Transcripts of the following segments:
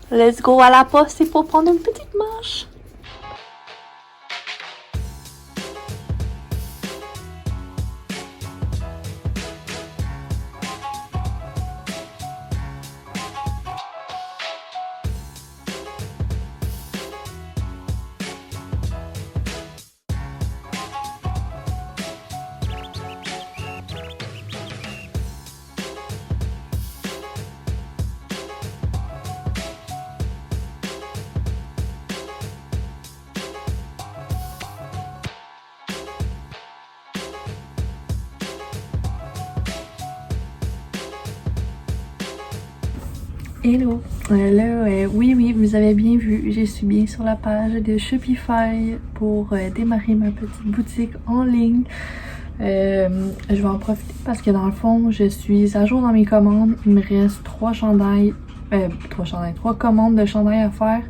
Let's go à la poste, c'est pour prendre une petite marche. Hello, oui, vous avez bien vu, je suis bien sur la page de Shopify pour démarrer ma petite boutique en ligne. Je vais en profiter parce que dans le fond, je suis à jour dans mes commandes. Il me reste 3 commandes de chandail à faire.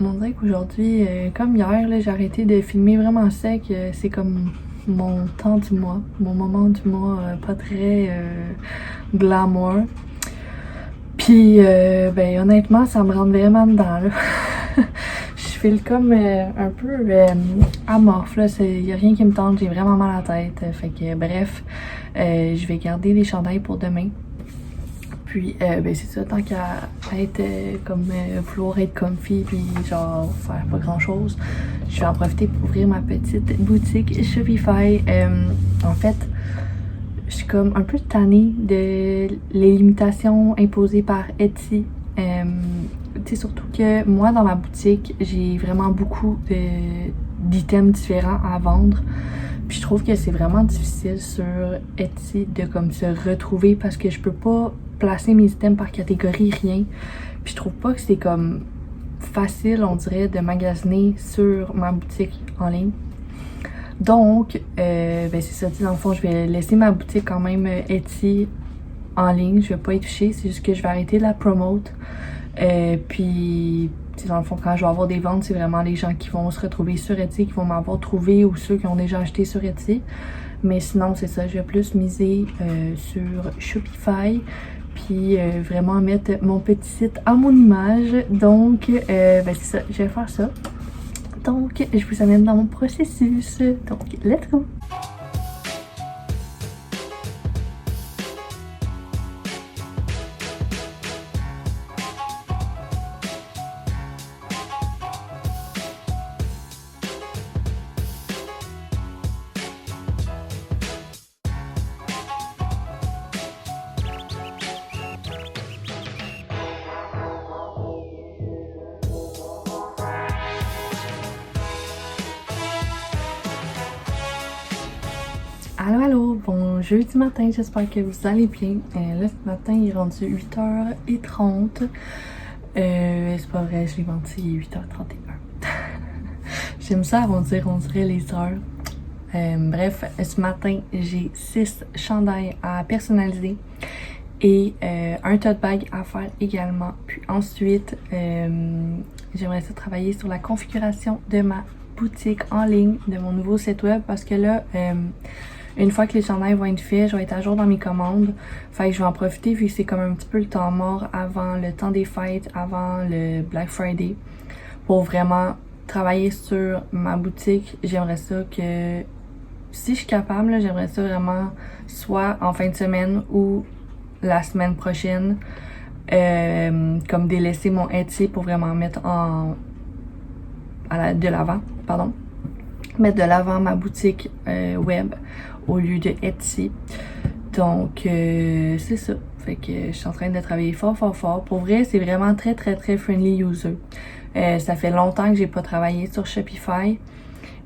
On dirait qu'aujourd'hui, comme hier, j'ai arrêté de filmer vraiment sec. C'est comme mon temps du mois, mon moment du mois pas très glamour. Puis, ben honnêtement, ça me rentre vraiment dedans, là. Je file comme un peu amorphe, là. Y a rien qui me tente, j'ai vraiment mal à la tête. Fait que, bref, je vais garder les chandails pour demain. Puis, ben c'est ça, tant qu'à être vouloir être comfy, puis genre faire pas grand-chose, je vais en profiter pour ouvrir ma petite boutique Shopify. En fait, je suis comme un peu tannée de les limitations imposées par Etsy. Tu sais, surtout que moi, dans ma boutique, j'ai vraiment beaucoup d'items différents à vendre. Puis je trouve que c'est vraiment difficile sur Etsy de comme se retrouver parce que je peux pas placer mes items par catégorie, rien. Puis je trouve pas que c'est comme facile, on dirait, de magasiner sur ma boutique en ligne. Donc, ben c'est ça, dans le fond, je vais laisser ma boutique quand même Etsy en ligne. Je vais pas y toucher, c'est juste que je vais arrêter de la promote. Puis, dans le fond, quand je vais avoir des ventes, c'est vraiment les gens qui vont se retrouver sur Etsy, qui vont m'avoir trouvé ou ceux qui ont déjà acheté sur Etsy. Mais sinon, c'est ça, je vais plus miser sur Shopify. Puis, vraiment mettre mon petit site à mon image. Donc, ben c'est ça, je vais faire ça. Donc, je vous amène dans mon processus. Donc, let's go! Allô, bon jeudi matin, j'espère que vous allez bien. Là, ce matin, il est rendu 8h30. C'est pas vrai, je l'ai menti, il est 8h31. J'aime ça arrondir, on dirait les heures. Bref, ce matin, j'ai 6 chandails à personnaliser et un tote bag à faire également. Puis ensuite, j'aimerais ça travailler sur la configuration de ma boutique en ligne, de mon nouveau site web parce que là, une fois que les chandails vont être faits, je vais être à jour dans mes commandes. Fait que je vais en profiter vu que c'est comme un petit peu le temps mort avant le temps des fêtes, avant le Black Friday, pour vraiment travailler sur ma boutique. J'aimerais ça que, si je suis capable, là, j'aimerais ça vraiment soit en fin de semaine ou la semaine prochaine, comme délaisser mon Etsy pour vraiment mettre de l'avant, mettre de l'avant ma boutique web au lieu de Etsy. Donc, c'est ça. Fait que je suis en train de travailler fort. Pour vrai, c'est vraiment très friendly user. Ça fait longtemps que j'ai pas travaillé sur Shopify,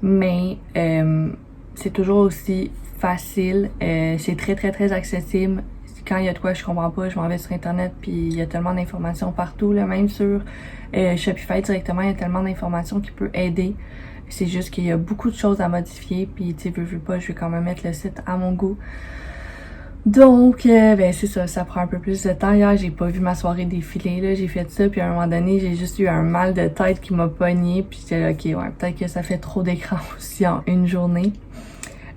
mais c'est toujours aussi facile. C'est très accessible. Quand il y a de quoi je comprends pas, je m'en vais sur internet puis il y a tellement d'informations partout, là, même sur Shopify directement, il y a tellement d'informations qui peut aider. C'est juste qu'il y a beaucoup de choses à modifier puis tu sais, veux pas, je vais quand même mettre le site à mon goût. Donc, ben c'est ça, ça prend un peu plus de temps. Hier, j'ai pas vu ma soirée défiler, là, j'ai fait ça, puis à un moment donné, j'ai juste eu un mal de tête qui m'a pogné, puis j'étais là, ok, ouais, peut-être que ça fait trop d'écran aussi en une journée.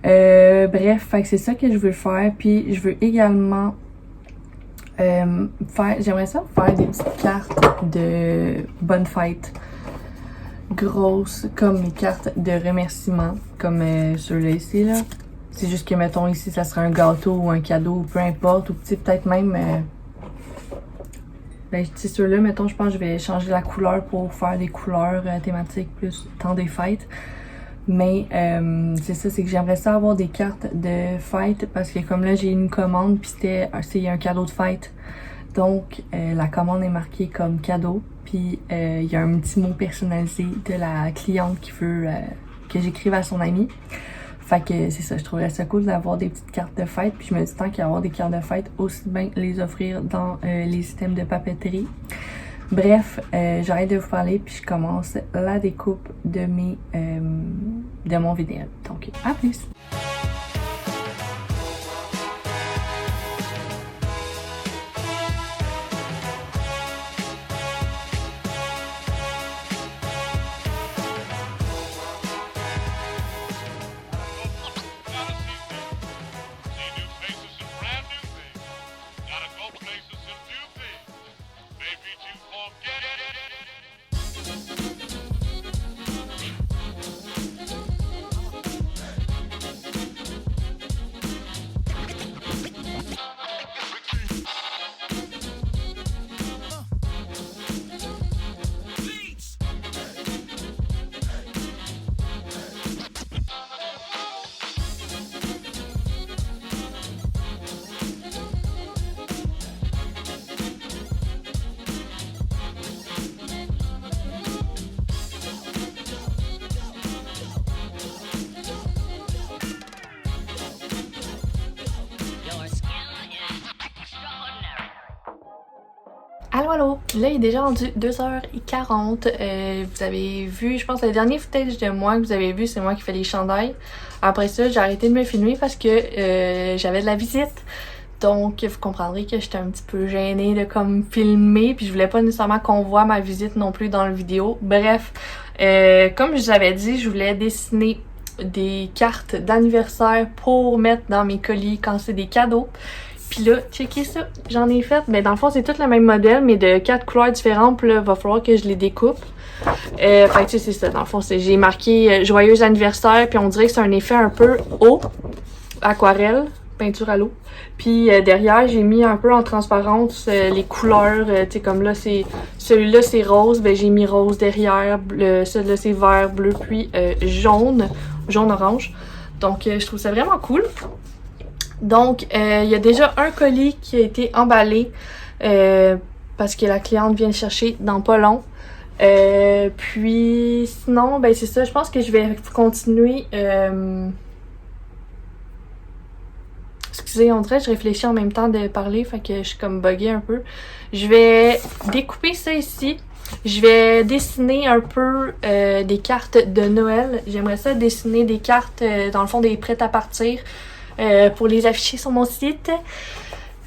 Bref, fait que c'est ça que je veux faire. Puis je veux également j'aimerais ça faire des petites cartes de bonne fête grosses, comme les cartes de remerciement, comme ceux-là ici, là. C'est juste que, mettons, ici, ça serait un gâteau ou un cadeau, peu importe, ou peut-être même... ben, c'est ceux-là, mettons, je pense que je vais changer la couleur pour faire des couleurs thématiques plus temps des fêtes. Mais c'est ça, c'est que j'aimerais ça avoir des cartes de fête parce que comme là, j'ai une commande puis c'est un cadeau de fête. Donc, la commande est marquée comme cadeau. Puis, il y a un petit mot personnalisé de la cliente qui veut que j'écrive à son ami. Fait que c'est ça, je trouverais ça cool d'avoir des petites cartes de fête. Puis je me dis tant qu'à avoir des cartes de fête, aussi bien les offrir dans les systèmes de papeterie. Bref, j'arrête de vous parler puis je commence la découpe de de mon vinyle. Donc, à plus! Allô, allô! Là, il est déjà rendu 2h40. Vous avez vu, je pense, le dernier footage de moi que vous avez vu, c'est moi qui fais les chandails. Après ça, j'ai arrêté de me filmer parce que j'avais de la visite. Donc, vous comprendrez que j'étais un petit peu gênée de comme filmer, puis je voulais pas nécessairement qu'on voit ma visite non plus dans la vidéo. Bref, comme je vous avais dit, je voulais dessiner des cartes d'anniversaire pour mettre dans mes colis quand c'est des cadeaux. Puis là, checkez ça, j'en ai fait, mais dans le fond, c'est tout le même modèle, mais de 4 couleurs différentes, puis là, il va falloir que je les découpe. Fait que tu sais, c'est ça, dans le fond, j'ai marqué joyeux anniversaire, puis on dirait que c'est un effet un peu eau, aquarelle, peinture à l'eau. Puis derrière, j'ai mis un peu en transparence les couleurs, tu sais, comme là, celui-là, c'est rose, ben j'ai mis rose derrière, celui-là, c'est vert, bleu, puis jaune-orange. Donc, je trouve ça vraiment cool. Donc, il y a déjà un colis qui a été emballé parce que la cliente vient le chercher dans pas long. Puis, sinon, ben c'est ça. Je pense que je vais continuer. Excusez, on dirait que je réfléchis en même temps de parler, fait que je suis comme buggée un peu. Je vais découper ça ici. Je vais dessiner un peu des cartes de Noël. J'aimerais ça dessiner des cartes, dans le fond, des prêts à partir. Pour les afficher sur mon site.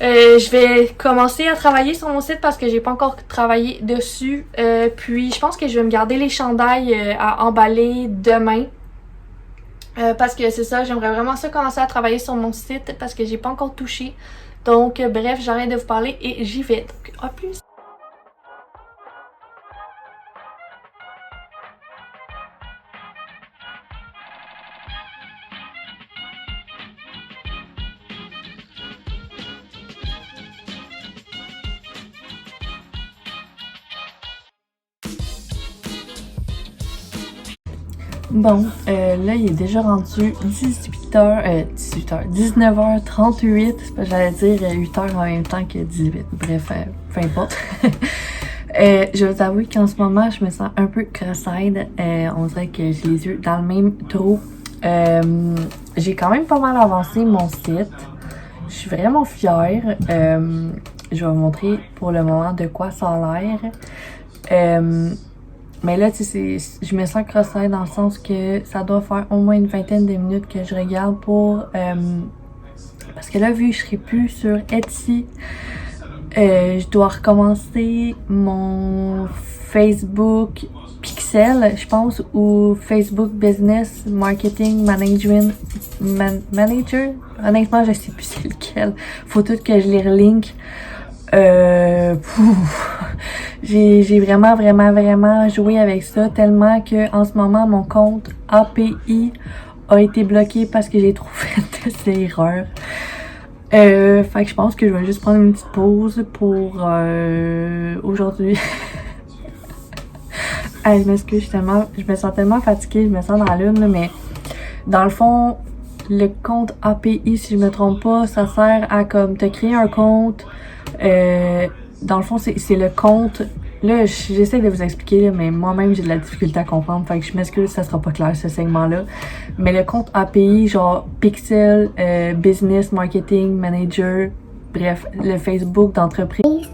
Je vais commencer à travailler sur mon site parce que j'ai pas encore travaillé dessus. Puis je pense que je vais me garder les chandails à emballer demain. Parce que c'est ça, j'aimerais vraiment ça commencer à travailler sur mon site parce que j'ai pas encore touché. Donc bref, j'arrête de vous parler et j'y vais. Donc à plus! Bon, là, il est déjà rendu 19h38. C'est pas, j'allais dire 8h en même temps que 18. Bref, peu importe. Je vais vous avouer qu'en ce moment, je me sens un peu cross-eyed. On dirait que j'ai les yeux dans le même trou. J'ai quand même pas mal avancé mon site. Je suis vraiment fière. Je vais vous montrer pour le moment de quoi ça a l'air. Mais là, tu sais, je me sens cross-eyed dans le sens que ça doit faire au moins une vingtaine de minutes que je regarde pour... parce que là, vu que je serai plus sur Etsy, je dois recommencer mon Facebook Pixel, je pense, ou Facebook Business Marketing Manager. Honnêtement, je sais plus c'est lequel. Faut tout que je les relink. J'ai vraiment joué avec ça tellement que en ce moment mon compte API a été bloqué parce que j'ai trop fait des erreurs. Fait que je pense que je vais juste prendre une petite pause pour aujourd'hui. Je m'excuse, je me sens tellement fatiguée, je me sens dans la lune, là, mais dans le fond, le compte API, si je me trompe pas, ça sert à comme te créer un compte. Dans le fond, c'est le compte. Là, j'essaie de vous expliquer, là, mais moi-même, j'ai de la difficulté à comprendre. Fait que je m'excuse, ça sera pas clair, ce segment-là. Mais le compte API, genre Pixel, Business Marketing Manager, bref, le Facebook d'entreprise.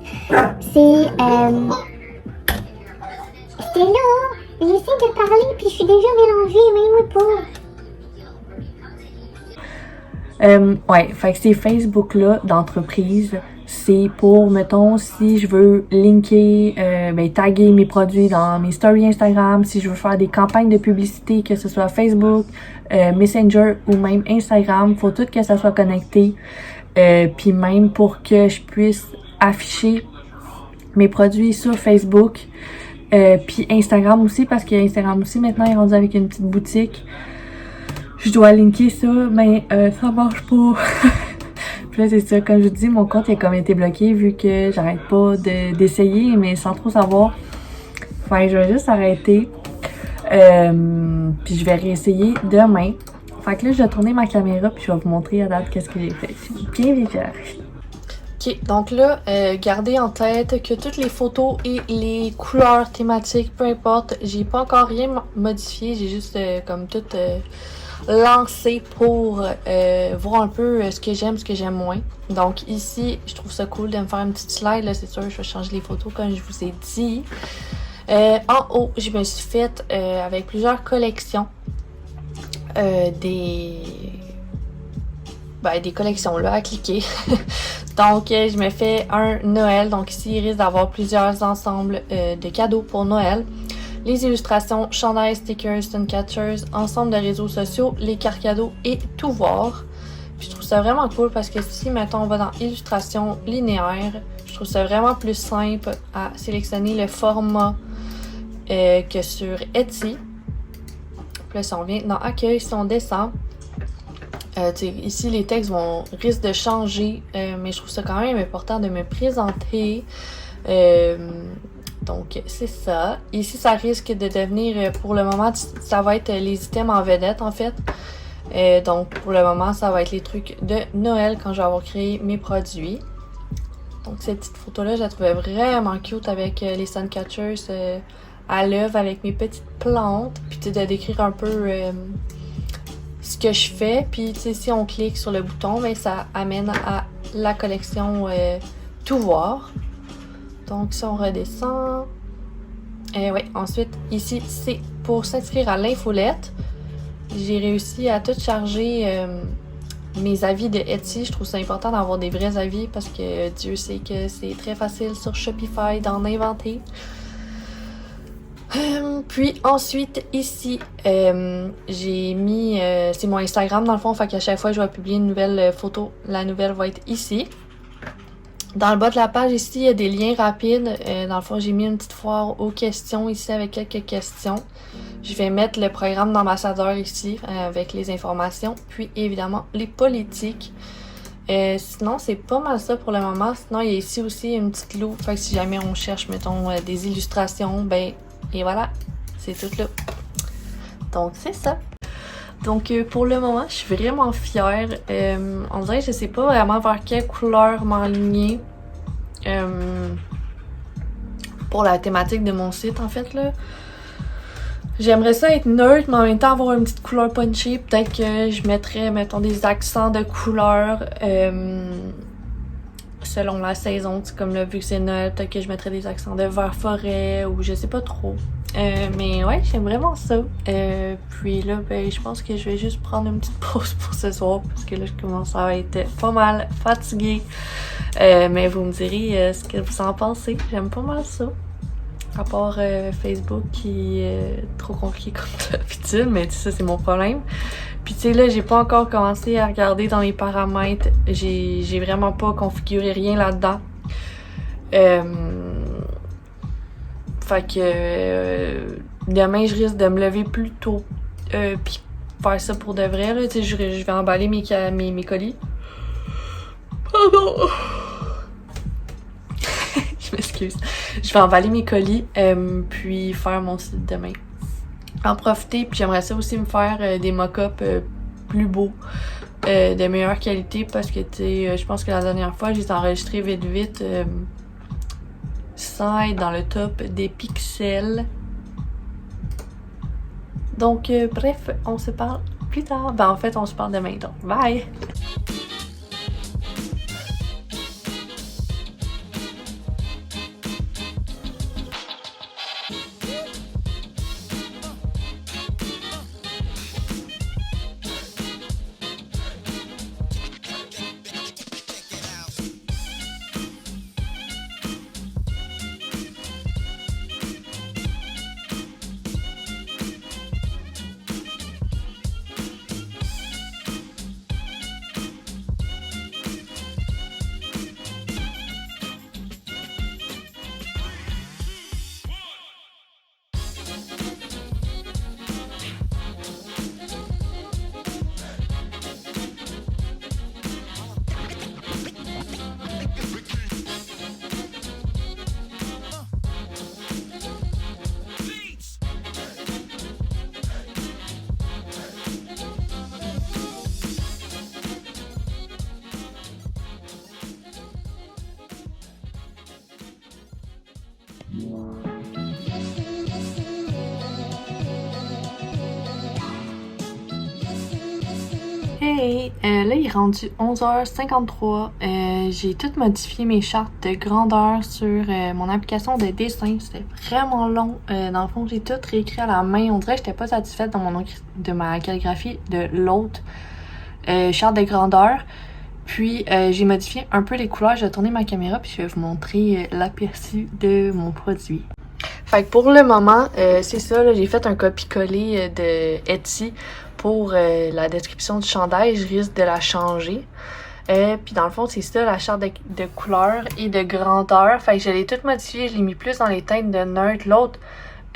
C'est là, j'essaie de parler puis je suis déjà mélangée, même pas. Ouais, fait que ces Facebook-là d'entreprise, c'est pour, mettons, si je veux linker, taguer mes produits dans mes stories Instagram, si je veux faire des campagnes de publicité, que ce soit Facebook, Messenger ou même Instagram, faut tout que ça soit connecté. Puis même pour que je puisse afficher mes produits sur Facebook, puis Instagram aussi, parce que Instagram aussi maintenant est rendu avec une petite boutique. Je dois linker ça, mais ça marche pas. Puis là, c'est ça, comme je vous dis, mon compte il a comme été bloqué vu que j'arrête pas d'essayer, mais sans trop savoir. Enfin, je vais juste arrêter. Puis je vais réessayer demain. Fait que là, je vais tourner ma caméra puis je vais vous montrer à date qu'est-ce que j'ai fait. Bien fière. Ok, donc là, gardez en tête que toutes les photos et les couleurs thématiques, peu importe, j'ai pas encore rien modifié, j'ai juste comme tout lancé pour voir un peu ce que j'aime moins. Donc ici, je trouve ça cool de me faire une petite slide, là, c'est sûr, je vais changer les photos comme je vous ai dit. En haut, je me suis faite avec plusieurs collections des collections là à cliquer. Donc, je me fais un Noël. Donc ici, il risque d'avoir plusieurs ensembles de cadeaux pour Noël. Les illustrations, chandails, stickers, Suncatchers, ensemble de réseaux sociaux, les cartes cadeaux et tout voir. Puis je trouve ça vraiment cool parce que si, mettons, on va dans illustration linéaire, je trouve ça vraiment plus simple à sélectionner le format que sur Etsy. Puis là, si on vient dans Accueil, si on descend, ici, les textes risquent de changer, mais je trouve ça quand même important de me présenter. Donc, c'est ça. Ici, ça risque de devenir, pour le moment, ça va être les items en vedette, en fait. Donc, pour le moment, ça va être les trucs de Noël quand je vais avoir créé mes produits. Donc, cette petite photo-là, je la trouvais vraiment cute avec les Suncatchers à l'œuvre, avec mes petites plantes. Puis, tu sais, de décrire un peu ce que je fais. Puis, tu sais, si on clique sur le bouton, ben, ça amène à la collection Tout voir. Donc, si on redescend, ensuite, ici, c'est pour s'inscrire à l'infolette. J'ai réussi à tout charger mes avis de Etsy. Je trouve ça important d'avoir des vrais avis parce que Dieu sait que c'est très facile sur Shopify d'en inventer. Puis ensuite, ici, j'ai mis, c'est mon Instagram dans le fond, fait qu'à chaque fois que je vais publier une nouvelle photo, la nouvelle va être ici. Dans le bas de la page, ici, il y a des liens rapides. Dans le fond, j'ai mis une petite foire aux questions ici avec quelques questions. Je vais mettre le programme d'ambassadeur ici avec les informations. Puis, évidemment, les politiques. Sinon, c'est pas mal ça pour le moment. Sinon, il y a ici aussi une petite loupe. Fait que si jamais on cherche, mettons, des illustrations, et voilà, c'est tout là. Donc, c'est ça. Donc, pour le moment, je suis vraiment fière. On dirait que je sais pas vraiment vers quelle couleur m'enligner pour la thématique de mon site, en fait, là. J'aimerais ça être neutre, mais en même temps avoir une petite couleur punchée. Peut-être que je mettrais, mettons, des accents de couleurs selon la saison. Comme là, vu que c'est Noël, peut-être que je mettrais des accents de vert forêt ou je sais pas trop. Mais ouais, j'aime vraiment ça. Puis là, je pense que je vais juste prendre une petite pause pour ce soir parce que là, je commence à être pas mal fatiguée. Mais vous me direz ce que vous en pensez. J'aime pas mal ça. À part Facebook qui est trop compliqué comme d'habitude, mais ça c'est mon problème. Puis tu sais là, j'ai pas encore commencé à regarder dans les paramètres. J'ai vraiment pas configuré rien là-dedans. Fait que demain je risque de me lever plus tôt puis faire ça pour de vrai là. Tu sais, je vais emballer mes colis. Pardon. Je m'excuse. Je vais emballer mes colis, puis faire mon site demain. En profiter, puis j'aimerais ça aussi me faire des mock-ups plus beaux, de meilleure qualité, parce que, tu sais, je pense que la dernière fois, j'ai enregistré vite, sans être dans le top des pixels. Donc, bref, on se parle plus tard. Ben, en fait, on se parle demain, donc bye! Hey! Là, il est rendu 11h53. J'ai tout modifié mes chartes de grandeur sur mon application de dessin. C'était vraiment long. Dans le fond, j'ai tout réécrit à la main. On dirait que j'étais pas satisfaite de ma calligraphie de l'autre charte de grandeur. Puis, j'ai modifié un peu les couleurs. Je vais tourner ma caméra puis je vais vous montrer l'aperçu de mon produit. Fait que pour le moment, c'est ça. Là, j'ai fait un copier-coller de Etsy pour la description du chandail. Je risque de la changer. Puis dans le fond, c'est ça, la charte de couleur et de grandeur. Fait que je l'ai tout modifié. Je l'ai mis plus dans les teintes de neutre. L'autre,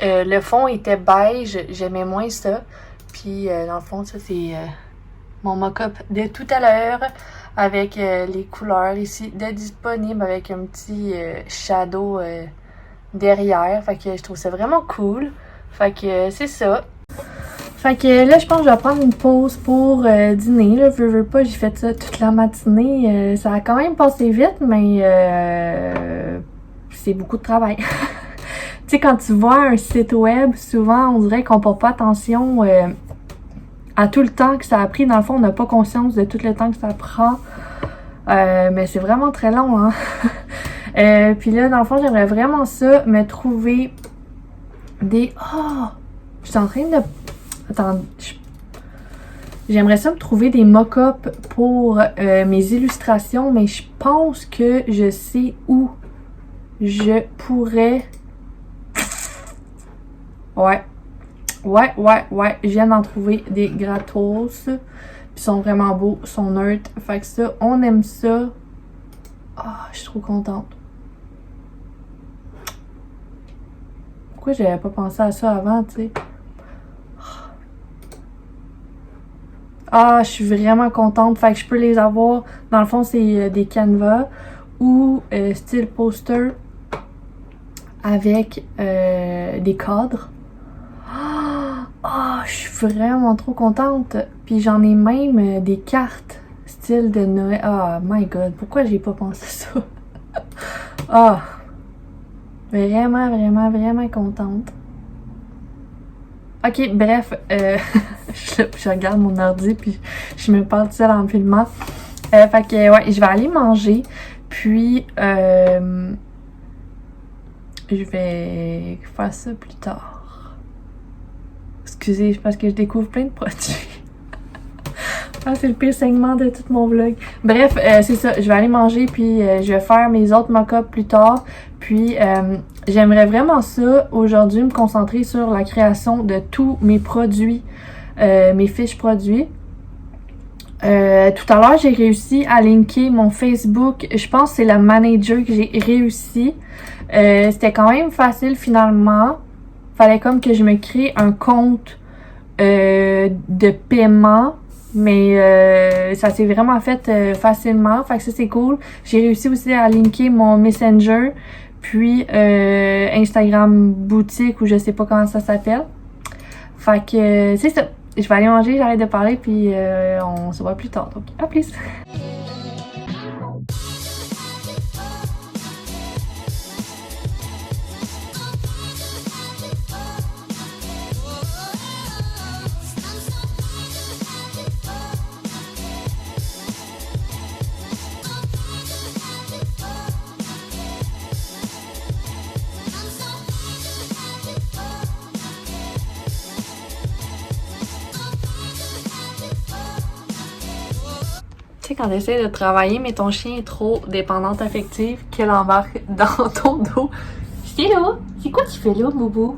le fond était beige. J'aimais moins ça. Puis dans le fond, ça, c'est mon mock-up de tout à l'heure. Avec les couleurs ici de disponibles. Avec un petit shadow derrière. Fait que je trouve ça vraiment cool. Fait que c'est ça. Fait que là, je pense que je vais prendre une pause pour dîner. Là, veux pas, j'ai fait ça toute la matinée. Ça a quand même passé vite, mais c'est beaucoup de travail. Tu sais, quand tu vois un site web, souvent, on dirait qu'on porte pas attention à tout le temps que ça a pris. Dans le fond, on n'a pas conscience de tout le temps que ça prend. Mais c'est vraiment très long, hein. Puis là, dans le fond, j'aimerais vraiment ça, me trouver des... Oh! Je suis en train de... Attends, j'aimerais ça me trouver des mock-ups pour mes illustrations, mais je pense que je sais où je pourrais... Ouais, je viens d'en trouver des gratos. Puis ils sont vraiment beaux, ils sont neutres. Fait que ça, on aime ça. Ah, je suis trop contente. Pourquoi j'avais pas pensé à ça avant, tu sais? Ah, je suis vraiment contente. Fait que je peux les avoir. Dans le fond, c'est des canevas ou style poster avec des cadres. Ah, je suis vraiment trop contente. Puis j'en ai même des cartes style de Noël. Ah, my God. Pourquoi j'ai pas pensé ça? Ah, vraiment contente. Ok, bref, je regarde mon ordi puis je me parle toute seule en filmant. Fait que ouais, je vais aller manger, puis je vais faire ça plus tard. Excusez, parce que je découvre plein de produits. Ah, c'est le pire segment de tout mon vlog. Bref, c'est ça, je vais aller manger puis je vais faire mes autres mock-ups plus tard. Puis j'aimerais vraiment ça aujourd'hui me concentrer sur la création de tous mes produits, mes fiches produits. Tout à l'heure, j'ai réussi à linker mon Facebook. Je pense que c'est la manager que j'ai réussi. C'était quand même facile finalement. Fallait comme que je me crée un compte de paiement. Mais ça s'est vraiment fait facilement. Fait que ça, c'est cool. J'ai réussi aussi à linker mon Messenger. Puis Instagram boutique ou je sais pas comment ça s'appelle. Fait que c'est ça. Je vais aller manger, j'arrête de parler, puis on se voit plus tard. Donc, à plus! Tu sais, quand t'essaies de travailler, mais ton chien est trop dépendante affective qu'elle embarque dans ton dos. C'est là? C'est quoi tu fais là, Boubou?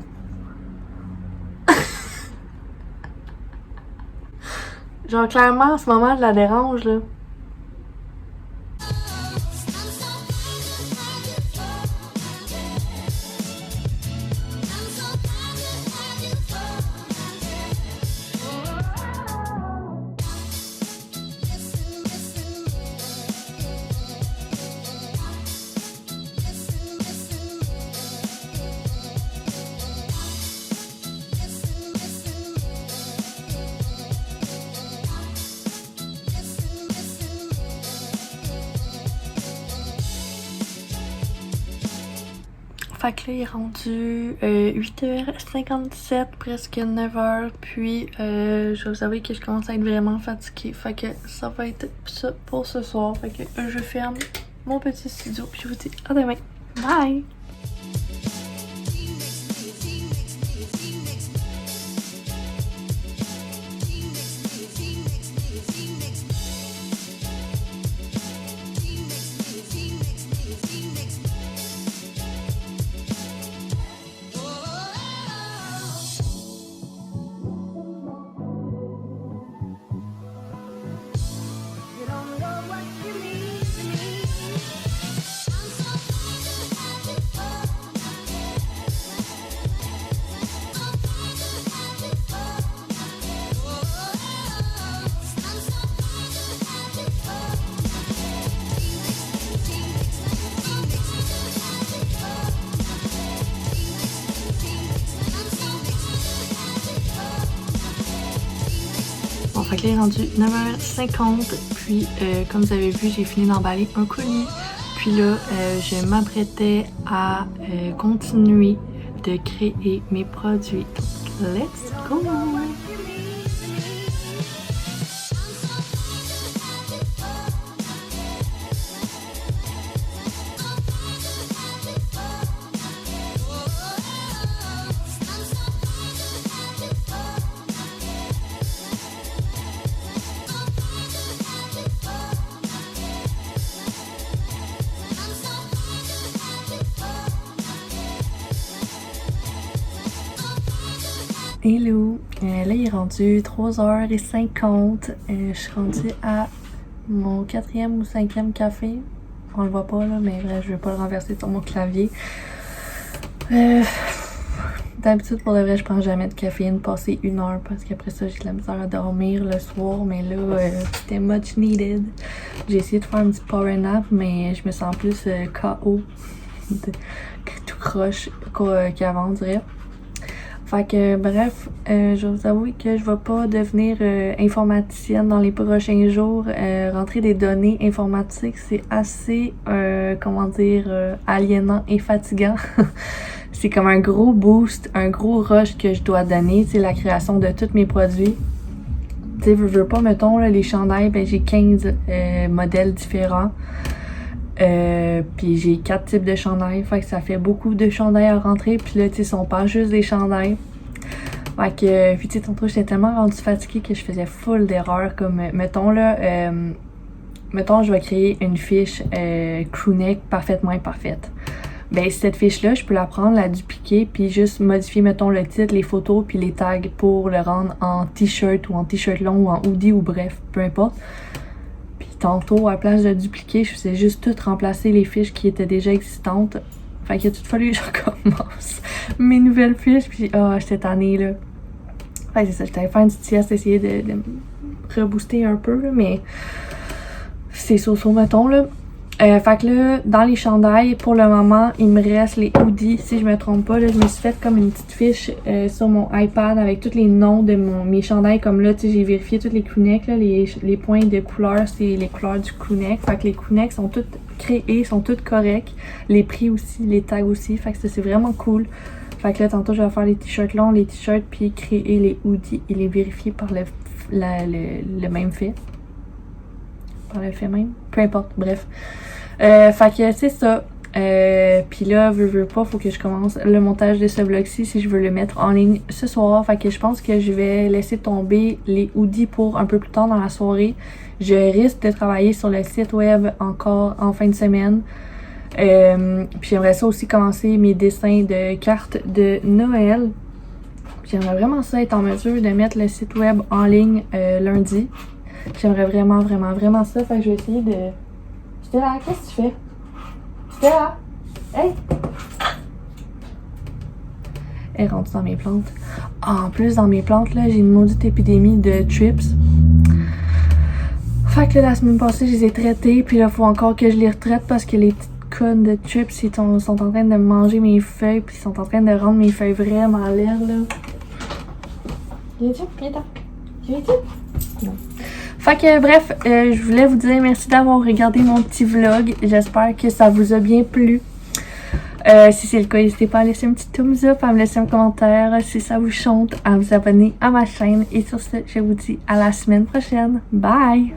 Genre, clairement, en ce moment, je la dérange, là. Fait que là, il est rendu 8h57, presque 9h. Puis, je vais vous avouer que je commence à être vraiment fatiguée. Fait que ça va être ça pour ce soir. Fait que je ferme mon petit studio. Puis je vous dis à demain. Bye! Bon, fait que là, il est rendu 9h50. Puis, comme vous avez vu, j'ai fini d'emballer un colis. Puis là, je m'apprêtais à continuer de créer mes produits. Donc, let's go! Hello! Là, il est rendu 3h50. Je suis rendue à mon 4e ou 5e café. On le voit pas là, mais bref, je vais pas le renverser sur mon clavier. D'habitude, pour de vrai, je prends jamais de caféine passé 1 heure parce qu'après ça, j'ai de la misère à dormir le soir. Mais là, c'était much needed. J'ai essayé de faire un petit power nap, mais je me sens plus KO. Tout croche qu'avant, on dirait. Fait que bref, je vais vous avouer que je vais pas devenir informaticienne dans les prochains jours. Rentrer des données informatiques, c'est assez, aliénant et fatigant. C'est comme un gros boost, un gros rush que je dois donner, c'est la création de tous mes produits. Tu sais, veux pas, mettons, là, les chandails, ben j'ai 15 modèles différents. Puis j'ai 4 types de chandails, fait que ça fait beaucoup de chandails à rentrer. Puis là, tu sais, sont pas juste des chandails. Fait que, puis tu sais, tantôt, j'étais tellement rendue fatiguée que je faisais full d'erreurs. Comme, mettons là, je vais créer une fiche crewneck parfaitement imparfaite. ben cette fiche-là, je peux la prendre, la dupliquer, puis juste modifier, mettons, le titre, les photos, puis les tags pour le rendre en t-shirt ou en t-shirt long ou en hoodie ou bref, peu importe. Puis tantôt, à la place de dupliquer, je faisais juste tout remplacer les fiches qui étaient déjà existantes. Fait qu'il a tout fallu que je recommence mes nouvelles fiches, puis j'étais tannée, là. Fait que c'est ça, j'étais faire une petite sieste, essayer de me rebooster un peu, là, mais c'est so-so, mettons, là. Fait que là, dans les chandails, pour le moment, il me reste les hoodies, si je me trompe pas. Là, je me suis fait comme une petite fiche sur mon iPad avec tous les noms de mes chandails. Comme là, tu sais, j'ai vérifié tous les crewnecks, là, les points de couleur, c'est les couleurs du crewneck. Fait que les crewnecks sont toutes créés, sont toutes corrects. Les prix aussi, les tags aussi. Fait que ça, c'est vraiment cool. Fait que là, tantôt, je vais faire les t-shirts longs, les t-shirts, puis créer les hoodies et les vérifier par le même fait. Par le fait même. Peu importe, bref. Fait que c'est ça. Puis là, veux pas, faut que je commence le montage de ce vlog-ci si je veux le mettre en ligne ce soir. Fait que je pense que je vais laisser tomber les hoodies pour un peu plus tard dans la soirée. Je risque de travailler sur le site web encore en fin de semaine. Puis j'aimerais ça aussi commencer mes dessins de cartes de Noël. J'aimerais vraiment ça être en mesure de mettre le site web en ligne lundi. J'aimerais vraiment ça. Fait que je vais essayer de... Stella, qu'est-ce que tu fais? Stella! Hey! Elle rentre dans mes plantes. En plus, dans mes plantes, là, j'ai une maudite épidémie de trips. Fait que là, la semaine passée, je les ai traités. Puis là, il faut encore que je les retraite parce que les petites connes de trips, ils sont en train de manger mes feuilles. Puis ils sont en train de rendre mes feuilles vraiment l'air, là. Viens-tu? Viens-tu? Non. Fait que bref, je voulais vous dire merci d'avoir regardé mon petit vlog. J'espère que ça vous a bien plu. Si c'est le cas, n'hésitez pas à laisser un petit thumbs up, à me laisser un commentaire si ça vous chante, à vous abonner à ma chaîne. Et sur ce, je vous dis à la semaine prochaine. Bye!